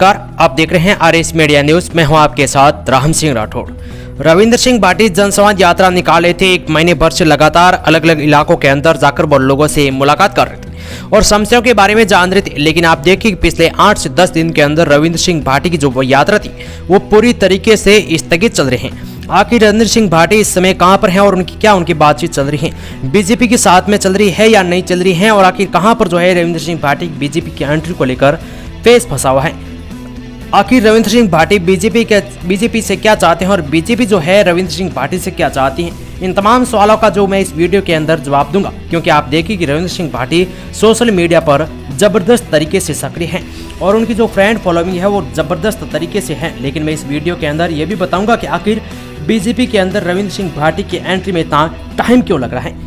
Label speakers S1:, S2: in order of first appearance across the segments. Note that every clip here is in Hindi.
S1: नमस्कार, आप देख रहे हैं आरएस मीडिया न्यूज। मैं हूं आपके साथ राम सिंह राठौड़। रविंद्र सिंह भाटी जनसंवाद यात्रा निकाले थे। एक महीने भर से लगातार अलग अलग इलाकों के अंदर जाकर वो लोगों से मुलाकात कर रहे थे और समस्याओं के बारे में जान रहे थे। लेकिन आप देखिए कि पिछले 8 से 10 दिन के अंदर रविंद्र सिंह भाटी की जो वो यात्रा थी वो पूरी तरीके से स्थगित चल रही है। आखिर रविंद्र सिंह भाटी इस समय कहां पर हैं और उनकी बातचीत चल रही है, बीजेपी के साथ में चल रही है या नहीं चल रही है, और आखिर कहां पर जो है रविंद्र सिंह भाटी बीजेपी की एंट्री को लेकर फेस फंसा हुआ है। आखिर रविंद्र सिंह भाटी बीजेपी से क्या चाहते हैं और बीजेपी जो है रविंद्र सिंह भाटी से क्या चाहती है, इन तमाम सवालों का जो मैं इस वीडियो के अंदर जवाब दूंगा। क्योंकि आप देखिए कि रविंद्र सिंह भाटी सोशल मीडिया पर जबरदस्त तरीके से सक्रिय हैं और उनकी जो फ्रेंड फॉलोइंग है वो जबरदस्त तरीके से है। लेकिन मैं इस वीडियो के अंदर ये भी बताऊंगा कि आखिर बीजेपी के अंदर रविंद्र सिंह भाटी की एंट्री में इतना टाइम क्यों लग रहा है,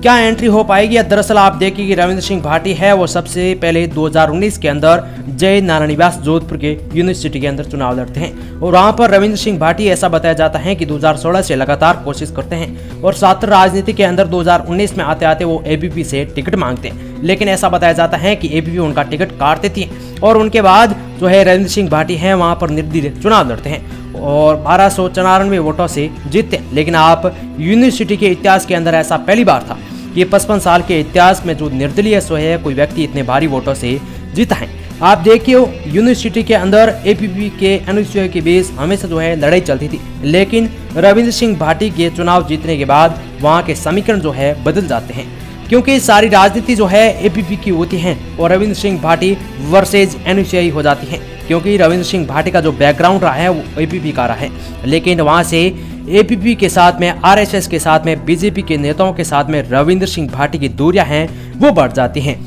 S1: क्या एंट्री हो पाएगी। या दरअसल आप देखिए कि रविंद्र सिंह भाटी है वो सबसे पहले 2019 के अंदर जय नारायण निवास जोधपुर के यूनिवर्सिटी के अंदर चुनाव लड़ते हैं और वहां पर रविंद्र सिंह भाटी ऐसा बताया जाता है कि 2016 से लगातार कोशिश करते हैं और छात्र राजनीति के अंदर 2019 में आते आते वो एबीपी से टिकट मांगते हैं। लेकिन ऐसा बताया जाता है कि एबीपी उनका टिकट काट देती है और उनके बाद जो है रविंद्र सिंह भाटी है वहां पर निर्दलीय चुनाव लड़ते हैं और 1294 वोटों से जीतते हैं। लेकिन आप यूनिवर्सिटी के इतिहास के अंदर ऐसा पहली बार था कि 55 साल के इतिहास में जो निर्दलीय सो है कोई व्यक्ति इतने भारी वोटों से जीता है। आप देखिए यूनिवर्सिटी के अंदर एबीपी के अनुसूचियों के बीच हमेशा जो है लड़ाई चलती थी, लेकिन रविंद्र सिंह भाटी के चुनाव जीतने के बाद वहां के समीकरण जो है बदल जाते हैं। क्योंकि सारी राजनीति जो है एबीपी की होती है और रविंद्र सिंह भाटी वर्सेज एनयूसीआई हो जाती है। क्योंकि रविंद्र सिंह भाटी का जो बैकग्राउंड रहा है वो एबीपी का रहा है, लेकिन वहां से एबीपी के साथ में आरएसएस के साथ में बीजेपी के नेताओं के साथ में रविंद्र सिंह भाटी की दूरियां हैं वो बढ़ जाती हैं।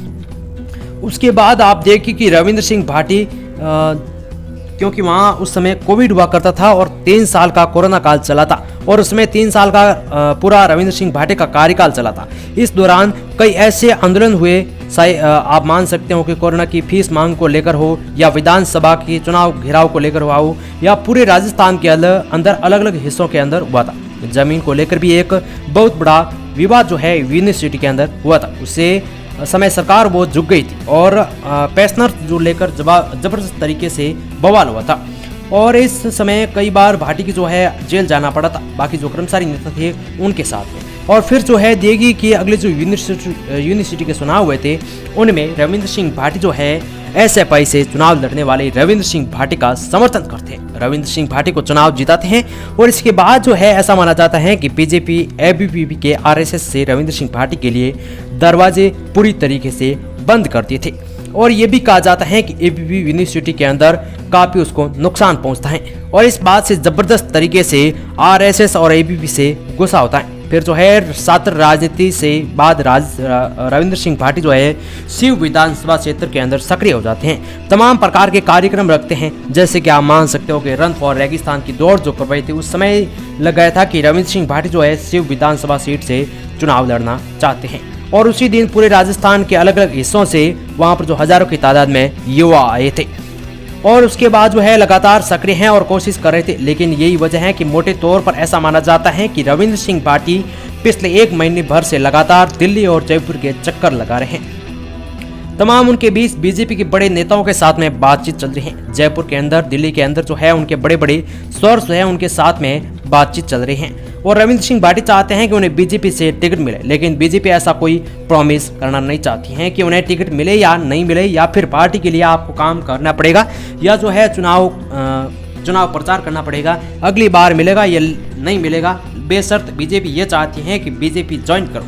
S1: उसके बाद आप देखिए कि रविंद्र सिंह भाटी क्योंकि वहाँ उस समय कोविड हुआ करता था और 3 साल का कोरोना काल चला था और उसमें 3 साल का पूरा रविंद्र सिंह भाटी का कार्यकाल चला था। इस दौरान कई ऐसे आंदोलन हुए, आप मान सकते हो कि कोरोना की फीस मांग को लेकर हो या विधानसभा की चुनाव घेराव को लेकर हुआ हो या पूरे राजस्थान के अंदर अलग अलग हिस्सों के अंदर हुआ था। जमीन को लेकर भी एक बहुत बड़ा विवाद जो है यूनिवर्सिटी के अंदर हुआ था। उससे समय सरकार वो झुक गई थी और पेंशनर जो लेकर जबरदस्त तरीके से बवाल हुआ था और इस समय कई बार भाटी की जो है जेल जाना पड़ा था बाकी जो कर्मचारी नेता थे उनके साथ में। और फिर जो है देगी कि अगले जो यूनिवर्सिटी के चुनाव हुए थे उनमें रविंद्र सिंह भाटी जो है एसएफआई से चुनाव लड़ने वाले रविंद्र सिंह भाटी का समर्थन करते हैं, रविंद्र सिंह भाटी को चुनाव जिताते हैं और इसके बाद जो है ऐसा माना जाता है कि बीजेपी एबीपी के आरएसएस से रविंद्र सिंह भाटी के लिए दरवाजे पूरी तरीके से बंद कर दिए थे और ये भी कहा जाता है कि एबीपी यूनिवर्सिटी के अंदर काफी उसको नुकसान पहुंचता है और इस बात से जबरदस्त तरीके से आरएसएस और एबीपी से गुस्सा होता है। फिर जो है छात्र राजनीति से बाद रविंद्र सिंह भाटी जो है शिव विधानसभा क्षेत्र के अंदर सक्रिय हो जाते हैं, तमाम प्रकार के कार्यक्रम रखते हैं। जैसे कि आप मान सकते हो कि रन फॉर रेगिस्तान की दौड़ जो करवाई थी उस समय लग गया था कि रविंद्र सिंह भाटी जो है शिव विधानसभा सीट से चुनाव लड़ना चाहते हैं और उसी दिन पूरे राजस्थान के अलग अलग हिस्सों से वहां पर जो हजारों की तादाद में युवा आए थे और उसके बाद जो है लगातार सक्रिय हैं और कोशिश कर रहे थे। लेकिन यही वजह है कि मोटे तौर पर ऐसा माना जाता है कि रविंद्र सिंह भाटी पिछले 1 महीने भर से लगातार दिल्ली और जयपुर के चक्कर लगा रहे हैं। तमाम उनके बीच बीजेपी के बड़े नेताओं के साथ में बातचीत चल रही है। जयपुर के अंदर, दिल्ली के अंदर जो है उनके बड़े बड़े सोर्स है उनके साथ में बातचीत चल रही है और रविंद्र सिंह भाटी चाहते हैं कि उन्हें बीजेपी से टिकट मिले, लेकिन बीजेपी ऐसा कोई प्रॉमिस करना नहीं चाहती है कि उन्हें टिकट मिले या नहीं मिले या फिर पार्टी के लिए आपको काम करना पड़ेगा या जो है चुनाव प्रचार करना पड़ेगा, अगली बार मिलेगा या नहीं मिलेगा, बेशर्त बीजेपी ये चाहती है कि बीजेपी ज्वाइन करो।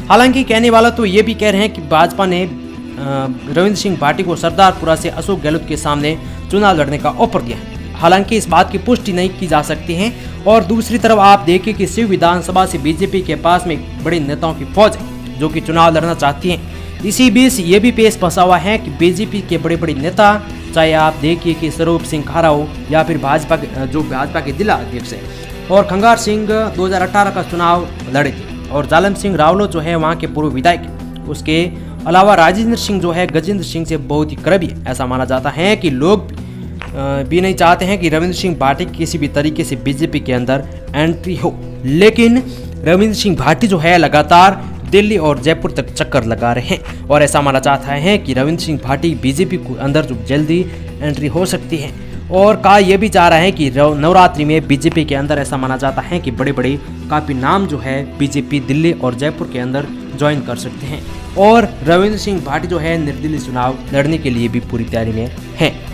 S1: हालांकि कहने वाला तो ये भी कह रहे हैं कि भाजपा ने रविंद्र सिंह भाटी को सरदारपुरा से अशोक गहलोत के सामने चुनाव लड़ने का ऑफर दिया है। हालांकि इस बात की पुष्टि नहीं की जा सकती है और दूसरी तरफ आप देखिए कि शिव विधानसभा से बीजेपी के पास में बड़े नेताओं की फौज है जो कि चुनाव लड़ना चाहती हैं। इसी बीच ये भी पेश फंसा हुआ है कि बीजेपी के बड़े बड़े नेता, चाहे आप देखिए कि स्वरूप सिंह खारा हो या फिर भाजपा के जिला अध्यक्ष है और खंगार सिंह 2018 का चुनाव लड़े थे और जालम सिंह रावलो जो है वहाँ के पूर्व विधायक, उसके अलावा राजेंद्र सिंह जो है गजेंद्र सिंह से बहुत ही करीबी है। ऐसा माना जाता है कि लोग भी नहीं चाहते हैं कि रविंद्र सिंह भाटी किसी भी तरीके से बीजेपी के अंदर एंट्री हो, लेकिन रविंद्र सिंह भाटी जो है लगातार दिल्ली और जयपुर तक चक्कर लगा रहे हैं और ऐसा माना जाता है कि रविंद्र सिंह भाटी बीजेपी को अंदर जो जल्दी एंट्री हो सकती है। और कहा यह भी जा रहा है कि नवरात्रि में बीजेपी के अंदर ऐसा माना जाता है कि बड़े बड़े काफ़ी नाम जो है बीजेपी दिल्ली और जयपुर के अंदर ज्वाइन कर सकते हैं। और रविंद्र सिंह भाटी जो है निर्दलीय चुनाव लड़ने के लिए भी पूरी तैयारी में हैं।